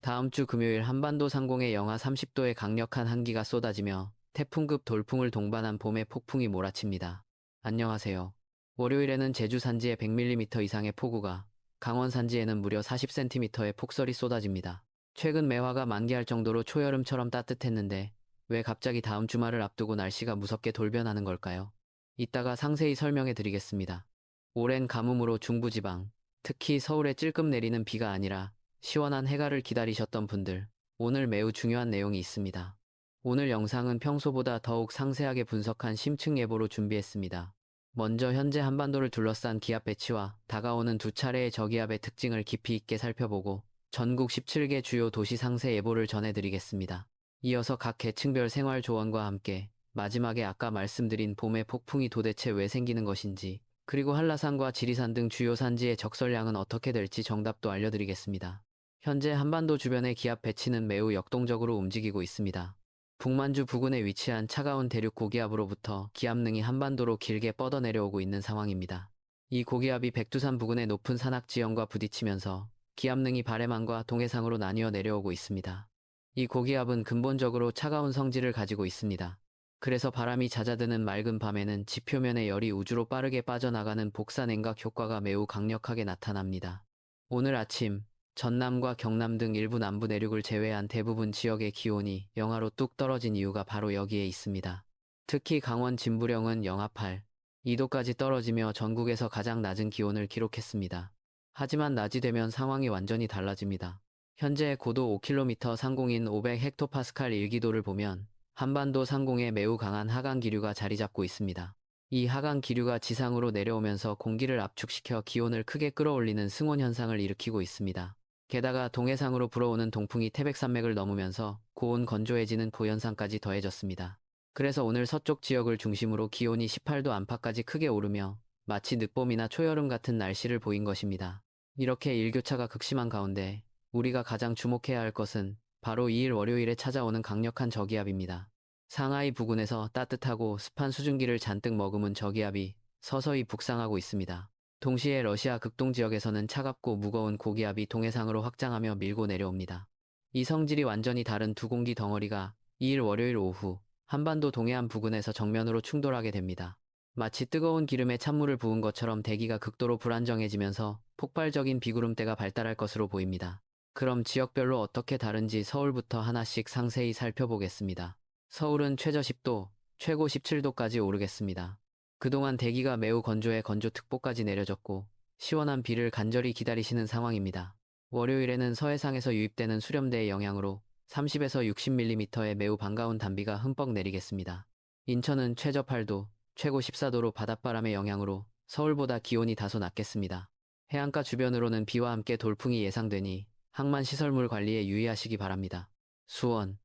다음 주 금요일 한반도 상공에 영하 30도의 강력한 한기가 쏟아지며 태풍급 돌풍을 동반한 봄의 폭풍이 몰아칩니다. 안녕하세요. 월요일에는 제주 산지에 100mm 이상의 폭우가, 강원 산지에는 무려 40cm의 폭설이 쏟아집니다. 최근 매화가 만개할 정도로 초여름처럼 따뜻했는데 왜 갑자기 다음 주말을 앞두고 날씨가 무섭게 돌변하는 걸까요? 이따가 상세히 설명해 드리겠습니다. 오랜 가뭄으로 중부지방, 특히 서울에 찔끔 내리는 비가 아니라 시원한 해가를 기다리셨던 분들, 오늘 매우 중요한 내용이 있습니다. 오늘 영상은 평소보다 더욱 상세하게 분석한 심층 예보로 준비했습니다. 먼저 현재 한반도를 둘러싼 기압 배치와 다가오는 두 차례의 저기압의 특징을 깊이 있게 살펴보고 전국 17개 주요 도시 상세 예보를 전해드리겠습니다. 이어서 각 계층별 생활 조언과 함께 마지막에 아까 말씀드린 봄의 폭풍이 도대체 왜 생기는 것인지, 그리고 한라산과 지리산 등 주요 산지의 적설량은 어떻게 될지 정답도 알려드리겠습니다. 현재 한반도 주변의 기압 배치는 매우 역동적으로 움직이고 있습니다. 북만주 부근에 위치한 차가운 대륙 고기압으로부터 기압능이 한반도로 길게 뻗어 내려오고 있는 상황입니다. 이 고기압이 백두산 부근의 높은 산악 지형과 부딪히면서 기압능이 발해만과 동해상으로 나뉘어 내려오고 있습니다. 이 고기압은 근본적으로 차가운 성질을 가지고 있습니다. 그래서 바람이 잦아드는 맑은 밤에는 지표면의 열이 우주로 빠르게 빠져나가는 복사냉각 효과가 매우 강력하게 나타납니다. 오늘 아침 전남과 경남 등 일부 남부 내륙을 제외한 대부분 지역의 기온이 영하로 뚝 떨어진 이유가 바로 여기에 있습니다. 특히 강원 진부령은 영하 8, 2도까지 떨어지며 전국에서 가장 낮은 기온을 기록했습니다. 하지만 낮이 되면 상황이 완전히 달라집니다. 현재 고도 5km 상공인 500헥토파스칼 일기도를 보면 한반도 상공에 매우 강한 하강 기류가 자리 잡고 있습니다. 이 하강 기류가 지상으로 내려오면서 공기를 압축시켜 기온을 크게 끌어올리는 승온 현상을 일으키고 있습니다. 게다가 동해상으로 불어오는 동풍이 태백산맥을 넘으면서 고온 건조해지는 고현상까지 더해졌습니다. 그래서 오늘 서쪽 지역을 중심으로 기온이 18도 안팎까지 크게 오르며 마치 늦봄이나 초여름 같은 날씨를 보인 것입니다. 이렇게 일교차가 극심한 가운데 우리가 가장 주목해야 할 것은 바로 2일 월요일에 찾아오는 강력한 저기압입니다. 상하이 부근에서 따뜻하고 습한 수증기를 잔뜩 머금은 저기압이 서서히 북상하고 있습니다. 동시에 러시아 극동 지역에서는 차갑고 무거운 고기압이 동해상으로 확장하며 밀고 내려옵니다. 이 성질이 완전히 다른 두 공기 덩어리가 2일 월요일 오후 한반도 동해안 부근에서 정면으로 충돌하게 됩니다. 마치 뜨거운 기름에 찬물을 부은 것처럼 대기가 극도로 불안정해지면서 폭발적인 비구름대가 발달할 것으로 보입니다. 그럼 지역별로 어떻게 다른지 서울부터 하나씩 상세히 살펴보겠습니다. 서울은 최저 10도, 최고 17도까지 오르겠습니다. 그동안 대기가 매우 건조해 건조특보까지 내려졌고 시원한 비를 간절히 기다리시는 상황입니다. 월요일에는 서해상에서 유입되는 수렴대의 영향으로 30에서 60mm의 매우 반가운 단비가 흠뻑 내리겠습니다. 인천은 최저 8도, 최고 14도로 바닷바람의 영향으로 서울보다 기온이 다소 낮겠습니다. 해안가 주변으로는 비와 함께 돌풍이 예상되니 항만시설물 관리에 유의하시기 바랍니다. 수원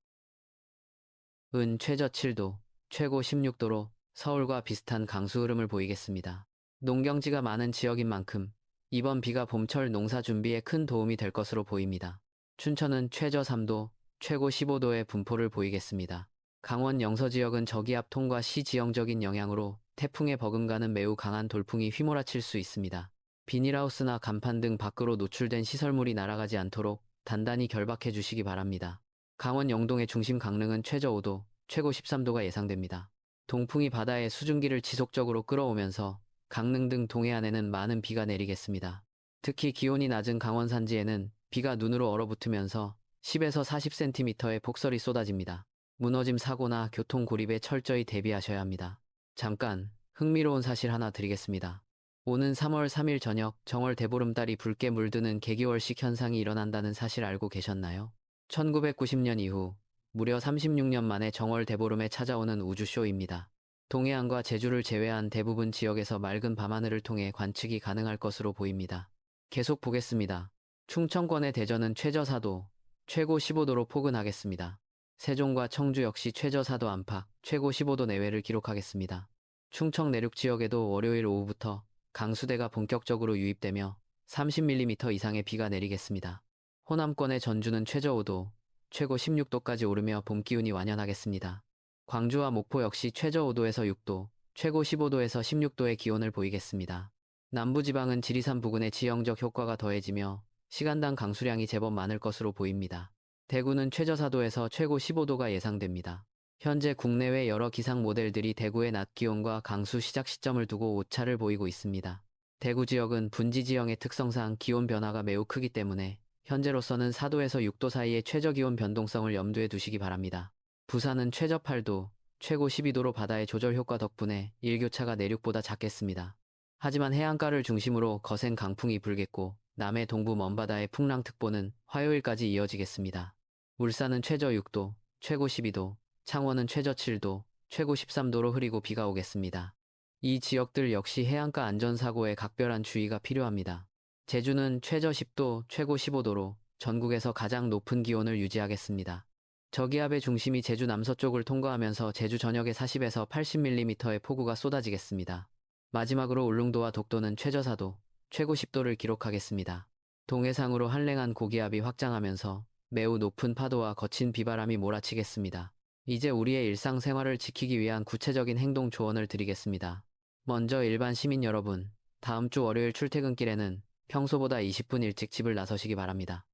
은 최저 7도, 최고 16도로 서울과 비슷한 강수 흐름을 보이겠습니다. 농경지가 많은 지역인 만큼 이번 비가 봄철 농사 준비에 큰 도움이 될 것으로 보입니다. 춘천은 최저 3도, 최고 15도의 분포를 보이겠습니다. 강원 영서 지역은 저기압 통과 시 지형적인 영향으로 태풍에 버금가는 매우 강한 돌풍이 휘몰아칠 수 있습니다. 비닐하우스나 간판 등 밖으로 노출된 시설물이 날아가지 않도록 단단히 결박해 주시기 바랍니다. 강원 영동의 중심 강릉은 최저 5도, 최고 13도가 예상됩니다. 동풍이 바다의 수증기를 지속적으로 끌어오면서 강릉 등 동해안에는 많은 비가 내리겠습니다. 특히 기온이 낮은 강원 산지에는 비가 눈으로 얼어붙으면서 10에서 40cm의 폭설이 쏟아집니다. 무너짐 사고나 교통 고립에 철저히 대비하셔야 합니다. 잠깐 흥미로운 사실 하나 드리겠습니다. 오는 3월 3일 저녁 정월 대보름달이 붉게 물드는 개기월식 현상이 일어난다는 사실 알고 계셨나요? 1990년 이후 무려 36년 만에 정월 대보름에 찾아오는 우주쇼입니다. 동해안과 제주를 제외한 대부분 지역에서 맑은 밤하늘을 통해 관측이 가능할 것으로 보입니다. 계속 보겠습니다. 충청권의 대전은 최저 4도, 최고 15도로 포근하겠습니다. 세종과 청주 역시 최저 4도 안팎, 최고 15도 내외를 기록하겠습니다. 충청 내륙 지역에도 월요일 오후부터 강수대가 본격적으로 유입되며 30mm 이상의 비가 내리겠습니다. 호남권의 전주는 최저 5도, 최고 16도까지 오르며 봄 기운이 완연하겠습니다. 광주와 목포 역시 최저 5도에서 6도, 최고 15도에서 16도의 기온을 보이겠습니다. 남부지방은 지리산 부근의 지형적 효과가 더해지며 시간당 강수량이 제법 많을 것으로 보입니다. 대구는 최저사도에서 최고 15도가 예상됩니다. 현재 국내외 여러 기상 모델들이 대구의 낮 기온과 강수 시작 시점을 두고 오차를 보이고 있습니다. 대구 지역은 분지 지형의 특성상 기온 변화가 매우 크기 때문에 현재로서는 4도에서 6도 사이의 최저 기온 변동성을 염두에 두시기 바랍니다. 부산은 최저 8도, 최고 12도로 바다의 조절 효과 덕분에 일교차가 내륙보다 작겠습니다. 하지만 해안가를 중심으로 거센 강풍이 불겠고 남해 동부 먼바다의 풍랑특보는 화요일까지 이어지겠습니다. 울산은 최저 6도, 최고 12도, 창원은 최저 7도, 최고 13도로 흐리고 비가 오겠습니다. 이 지역들 역시 해안가 안전사고에 각별한 주의가 필요합니다. 제주는 최저 10도, 최고 15도로 전국에서 가장 높은 기온을 유지하겠습니다. 저기압의 중심이 제주 남서쪽을 통과하면서 제주 전역에 40에서 80mm의 폭우가 쏟아지겠습니다. 마지막으로 울릉도와 독도는 최저 4도, 최고 10도를 기록하겠습니다. 동해상으로 한랭한 고기압이 확장하면서 매우 높은 파도와 거친 비바람이 몰아치겠습니다. 이제 우리의 일상생활을 지키기 위한 구체적인 행동 조언을 드리겠습니다. 먼저 일반 시민 여러분, 다음 주 월요일 출퇴근길에는 평소보다 20분 일찍 집을 나서시기 바랍니다.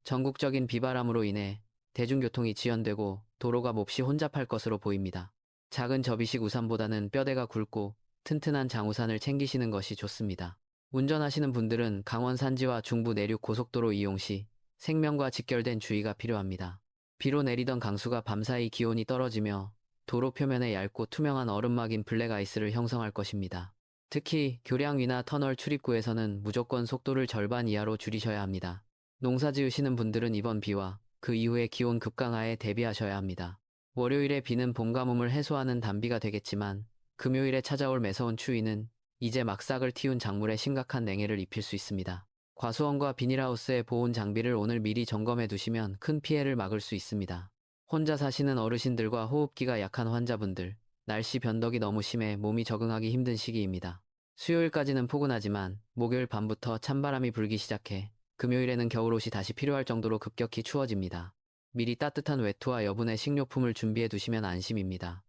전국적인 비바람으로 인해 대중교통이 지연되고 도로가 몹시 혼잡할 것으로 보입니다. 작은 접이식 우산보다는 뼈대가 굵고 튼튼한 장우산을 챙기시는 것이 좋습니다. 운전하시는 분들은 강원 산지와 중부 내륙 고속도로 이용 시 생명과 직결된 주의가 필요합니다. 비로 내리던 강수가 밤사이 기온이 떨어지며 도로 표면에 얇고 투명한 얼음막인 블랙아이스를 형성할 것입니다. 특히 교량 위나 터널 출입구에서는 무조건 속도를 절반 이하로 줄이셔야 합니다. 농사 지으시는 분들은 이번 비와 그 이후의 기온 급강하에 대비하셔야 합니다. 월요일에 비는 봄 가뭄을 해소하는 단비가 되겠지만 금요일에 찾아올 매서운 추위는 이제 막 싹을 틔운 작물에 심각한 냉해를 입힐 수 있습니다. 과수원과 비닐하우스의 보온 장비를 오늘 미리 점검해 두시면 큰 피해를 막을 수 있습니다. 혼자 사시는 어르신들과 호흡기가 약한 환자분들, 날씨 변덕이 너무 심해 몸이 적응하기 힘든 시기입니다. 수요일까지는 포근하지만 목요일 밤부터 찬바람이 불기 시작해 금요일에는 겨울옷이 다시 필요할 정도로 급격히 추워집니다. 미리 따뜻한 외투와 여분의 식료품을 준비해 두시면 안심입니다.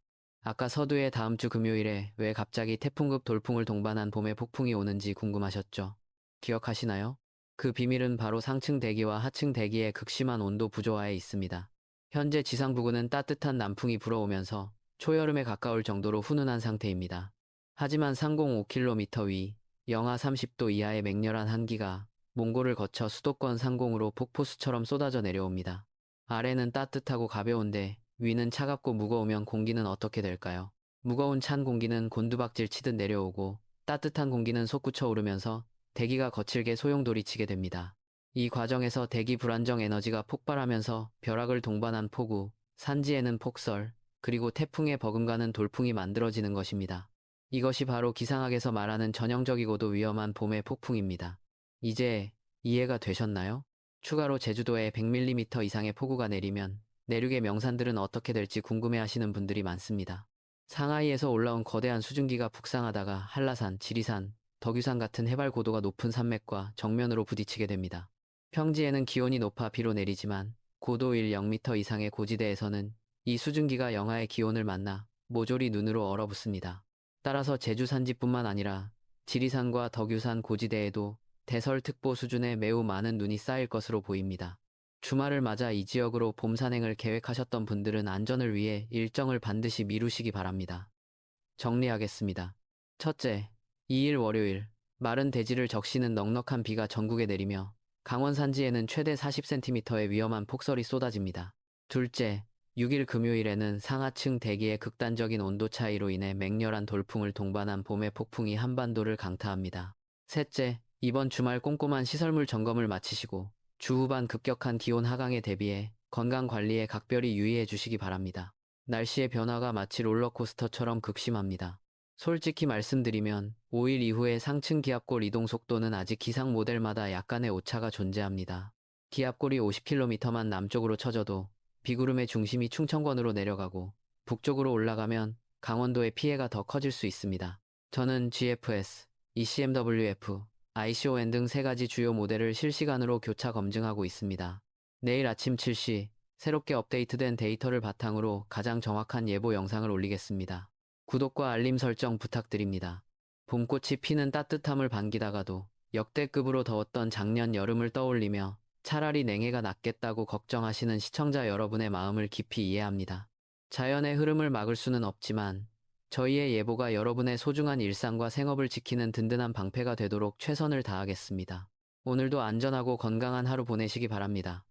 아까 서두에 다음 주 금요일에 왜 갑자기 태풍급 돌풍을 동반한 봄의 폭풍이 오는지 궁금하셨죠? 기억하시나요? 그 비밀은 바로 상층 대기와 하층 대기의 극심한 온도 부조화에 있습니다. 현재 지상 부근은 따뜻한 남풍이 불어오면서 초여름에 가까울 정도로 훈훈한 상태입니다. 하지만 상공 5km 위, 영하 30도 이하의 맹렬한 한기가 몽골을 거쳐 수도권 상공으로 폭포수처럼 쏟아져 내려옵니다. 아래는 따뜻하고 가벼운데 위는 차갑고 무거우면 공기는 어떻게 될까요? 무거운 찬 공기는 곤두박질 치듯 내려오고 따뜻한 공기는 솟구쳐 오르면서 대기가 거칠게 소용돌이치게 됩니다. 이 과정에서 대기 불안정 에너지가 폭발하면서 벼락을 동반한 폭우, 산지에는 폭설, 그리고 태풍에 버금가는 돌풍이 만들어지는 것입니다. 이것이 바로 기상학에서 말하는 전형적이고도 위험한 봄의 폭풍입니다. 이제 이해가 되셨나요? 추가로 제주도에 100mm 이상의 폭우가 내리면 내륙의 명산들은 어떻게 될지 궁금해하시는 분들이 많습니다. 상하이에서 올라온 거대한 수증기가 북상하다가 한라산, 지리산, 덕유산 같은 해발 고도가 높은 산맥과 정면으로 부딪히게 됩니다. 평지에는 기온이 높아 비로 내리지만 고도 0m 이상의 고지대에서는 이 수증기가 영하의 기온을 만나 모조리 눈으로 얼어붙습니다. 따라서 제주 산지뿐만 아니라 지리산과 덕유산 고지대에도 대설특보 수준의 매우 많은 눈이 쌓일 것으로 보입니다. 주말을 맞아 이 지역으로 봄 산행을 계획하셨던 분들은 안전을 위해 일정을 반드시 미루시기 바랍니다. 정리하겠습니다. 첫째, 2일 월요일, 마른 대지를 적시는 넉넉한 비가 전국에 내리며 강원 산지에는 최대 40cm의 위험한 폭설이 쏟아집니다. 둘째, 6일 금요일에는 상하층 대기의 극단적인 온도 차이로 인해 맹렬한 돌풍을 동반한 봄의 폭풍이 한반도를 강타합니다. 셋째, 이번 주말 꼼꼼한 시설물 점검을 마치시고 주 후반 급격한 기온 하강에 대비해 건강관리에 각별히 유의해 주시기 바랍니다. 날씨의 변화가 마치 롤러코스터처럼 극심합니다. 솔직히 말씀드리면 5일 이후의 상층 기압골 이동 속도는 아직 기상 모델마다 약간의 오차가 존재합니다. 기압골이 50km만 남쪽으로 쳐져도 비구름의 중심이 충청권으로 내려가고 북쪽으로 올라가면 강원도의 피해가 더 커질 수 있습니다. 저는 GFS, ECMWF, ICON 등 3가지 주요 모델을 실시간으로 교차 검증하고 있습니다. 내일 아침 7시 새롭게 업데이트된 데이터를 바탕으로 가장 정확한 예보 영상을 올리겠습니다. 구독과 알림 설정 부탁드립니다. 봄꽃이 피는 따뜻함을 반기다가도 역대급으로 더웠던 작년 여름을 떠올리며 차라리 냉해가 낫겠다고 걱정하시는 시청자 여러분의 마음을 깊이 이해합니다. 자연의 흐름을 막을 수는 없지만 저희의 예보가 여러분의 소중한 일상과 생업을 지키는 든든한 방패가 되도록 최선을 다하겠습니다. 오늘도 안전하고 건강한 하루 보내시기 바랍니다.